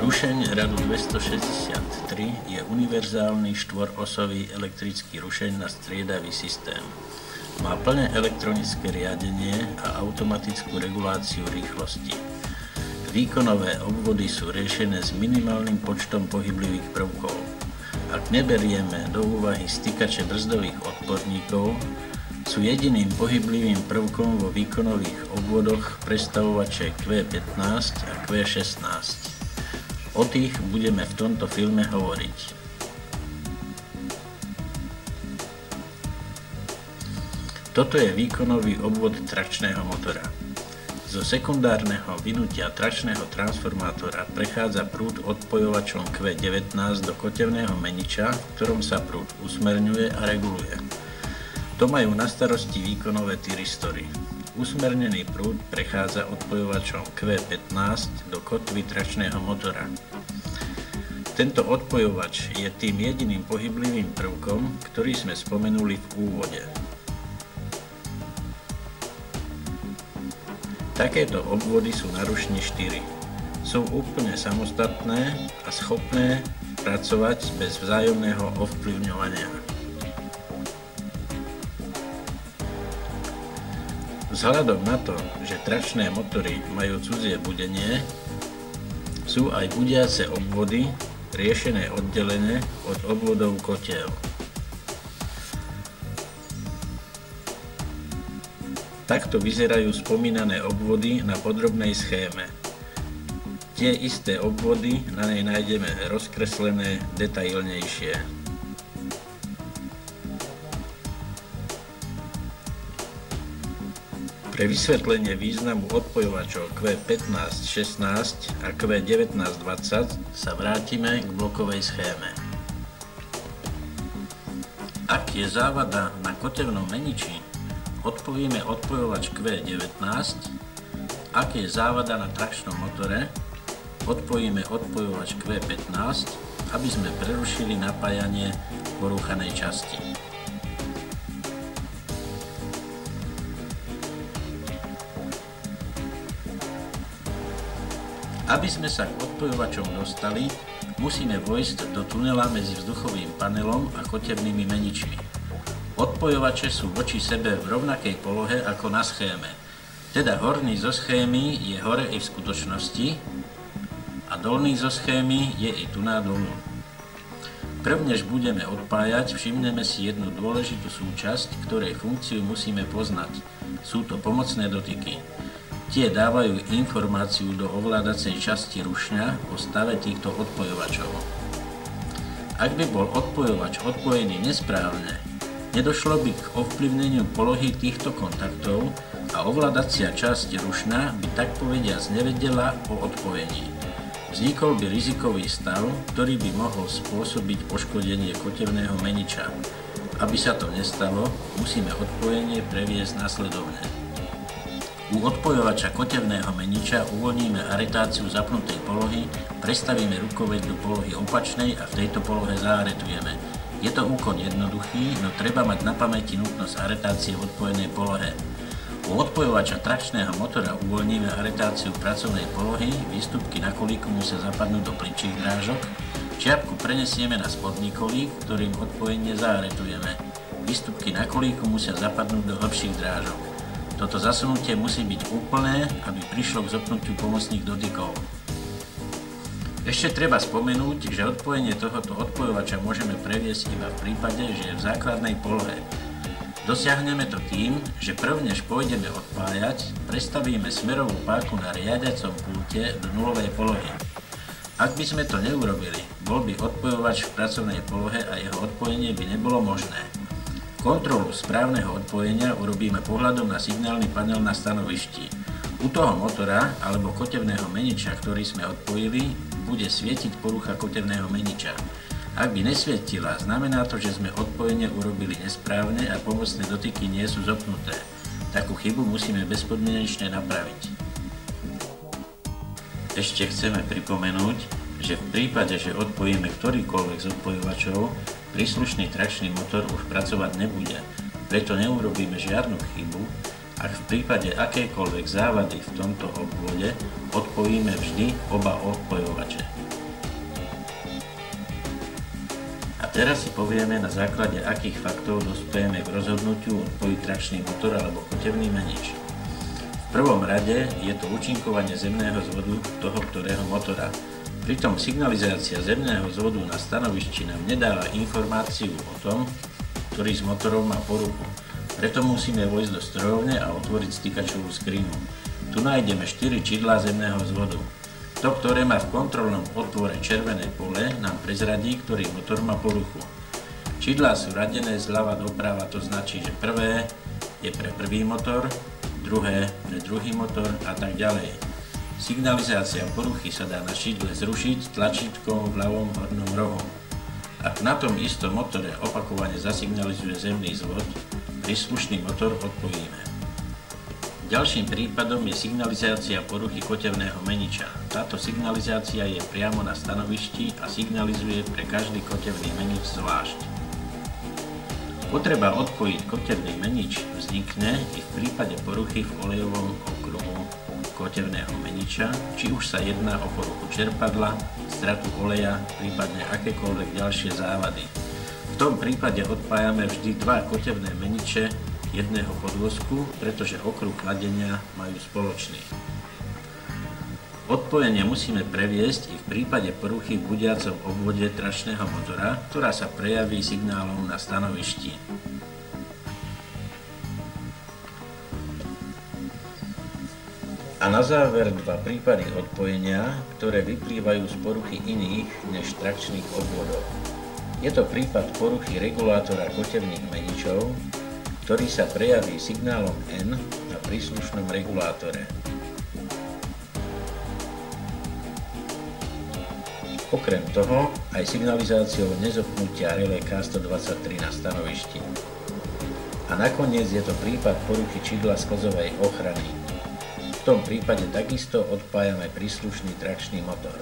Rušeň radu 263 je univerzálny štvorosový elektrický rušeň na striedavý systém. Má plné elektronické riadenie a automatickú reguláciu rýchlosti. Výkonové obvody sú riešené s minimálnym počtom pohyblivých prvkov. Ak neberieme do úvahy stykače brzdových odporníkov, sú jediným pohyblivým prvkom vo výkonových obvodoch prestavovače Q15 a Q16. O tých budeme v tomto filme hovoriť. Toto je výkonový obvod trakčného motora. Zo sekundárneho vynutia trakčného transformátora prechádza prúd odpojovačom Q19 do kotevného meniča, v ktorom sa prúd usmerňuje a reguluje. To majú na starosti výkonové tyristory. Usmernený prúd prechádza odpojovačom Q15 do kotvy trakčného motora. Tento odpojovač je tým jediným pohyblivým prvkom, ktorý sme spomenuli v úvode. Takéto obvody sú na rušni 4. Sú úplne samostatné a schopné pracovať bez vzájomného ovplyvňovania. Vzhľadom na to, že trakčné motory majú cudzie budenie, sú aj budiace obvody riešené oddelene od obvodov kotiel. Takto vyzerajú spomínané obvody na podrobnej schéme. Tie isté obvody na nej nájdeme rozkreslené detailnejšie. Pre vysvetlenie významu odpojovačov Q15, 16 a Q19, 20 sa vrátime k blokovej schéme. Ak je závada na kotevnom meniči, odpojíme odpojovač Q19. Ak je závada na trakčnom motore, odpojíme odpojovač Q15, aby sme prerušili napájanie porúchanej časti. Aby sme sa k odpojovačom dostali, musíme vojsť do tunela medzi vzduchovým panelom a kotevnými meničmi. Odpojovače sú voči sebe v rovnakej polohe ako na schéme, teda horný zo schémy je hore i v skutočnosti a dolný zo schémy je i tu na dolu. Prvnež budeme odpájať, všimneme si jednu dôležitú súčasť, ktorej funkciu musíme poznať. Sú to pomocné dotyky. Tie dávajú informáciu do ovládacej časti rušňa o stave týchto odpojovačov. Ak by bol odpojovač odpojený nesprávne, nedošlo by k ovplyvneniu polohy týchto kontaktov a ovládacia časť rušňa by tak povediac nevedela o odpojení. Vznikol by rizikový stav, ktorý by mohol spôsobiť poškodenie kotevného meniča. Aby sa to nestalo, musíme odpojenie previesť nasledovne. U odpojovača kotevného meniča uvoľníme aretáciu zapnutej polohy, prestavíme rukoveď do polohy opačnej a v tejto polohe zaaretujeme. Je to úkon jednoduchý, no treba mať na pamäti nutnosť aretácie v odpojenej polohe. U odpojovača trakčného motora uvoľníme aretáciu pracovnej polohy, výstupky na kolíku musia zapadnúť do plyčích drážok, čiapku prenesieme na spodný kolík, ktorým odpojenie zaaretujeme. Výstupky na kolíku musia zapadnúť do hĺbších drážok. Toto zasunutie musí byť úplné, aby prišlo k zopnutiu pomocných dotykov. Ešte treba spomenúť, že odpojenie tohoto odpojovača môžeme previesť iba v prípade, že je v základnej polohe. Dosiahneme to tým, že prv než pôjdeme odpájať, prestavíme smerovú páku na riadiacom pulte do nulovej polohy. Ak by sme to neurobili, bol by odpojovač v pracovnej polohe a jeho odpojenie by nebolo možné. Kontrolu správneho odpojenia urobíme pohľadom na signálny panel na stanovišti. U toho motora alebo kotevného meniča, ktorý sme odpojili, bude svietiť porucha kotevného meniča. Ak by nesvietila, znamená to, že sme odpojenie urobili nesprávne a pomocné dotyky nie sú zopnuté. Takú chybu musíme bezpodmienečne napraviť. Ešte chceme pripomenúť, že v prípade, že odpojíme ktorýkoľvek z odpojovačov, príslušný trakčný motor už pracovať nebude, preto neurobíme žiadnu chybu, ak v prípade akejkoľvek závady v tomto obvode odpojíme vždy oba odpojovače. A teraz si povieme, na základe akých faktov dospejeme k rozhodnutiu odpojiť trakčný motor alebo kotevný menič. V prvom rade je to účinkovanie zemného zvodu toho ktorého motora. Pritom signalizácia zemného zvodu na stanovišti nám nedáva informáciu o tom, ktorý z motorov má poruchu. Preto musíme vojsť do strojovne a otvoriť stykačovú skrinu. Tu nájdeme 4 čidlá zemného zvodu. To, ktoré má v kontrolnom otvore červené pole, nám prezradí, ktorý motor má poruchu. Čidlá sú radené zľava doprava, to značí, že prvé je pre prvý motor, druhé pre druhý motor a tak ďalej. Signalizácia poruchy sa dá na čidle zrušiť tlačítkom v ľavom hornom rohu. Ak na tom istom motore opakovane zasignalizuje zemný zvod, príslušný motor odpojíme. Ďalším prípadom je signalizácia poruchy kotevného meniča. Táto signalizácia je priamo na stanovišti a signalizuje pre každý kotevný menič zvlášť. Potreba odpojiť kotevný menič vznikne i v prípade poruchy v olejovom okruhu kotevného meniča, či už sa jedná o poruchu čerpadla, stratu oleja, prípadne akékoľvek ďalšie závady. V tom prípade odpájame vždy dva kotevné meniče jedného podvozku, pretože okruh ladenia majú spoločný. Odpojenie musíme previesť i v prípade poruchy v budiacom obvode tračného motora, ktorá sa prejaví signálom na stanovišti. A na záver dva prípady odpojenia, ktoré vyplývajú z poruchy iných než trakčných obvodov. Je to prípad poruchy regulátora kotevných meničov, ktorý sa prejaví signálom N na príslušnom regulátore. Okrem toho aj signalizáciou nezopnutia relé K123 na stanovišti. A nakoniec je to prípad poruchy čidla sklzovej ochrany. V tom prípade takisto odpájame príslušný trakčný motor.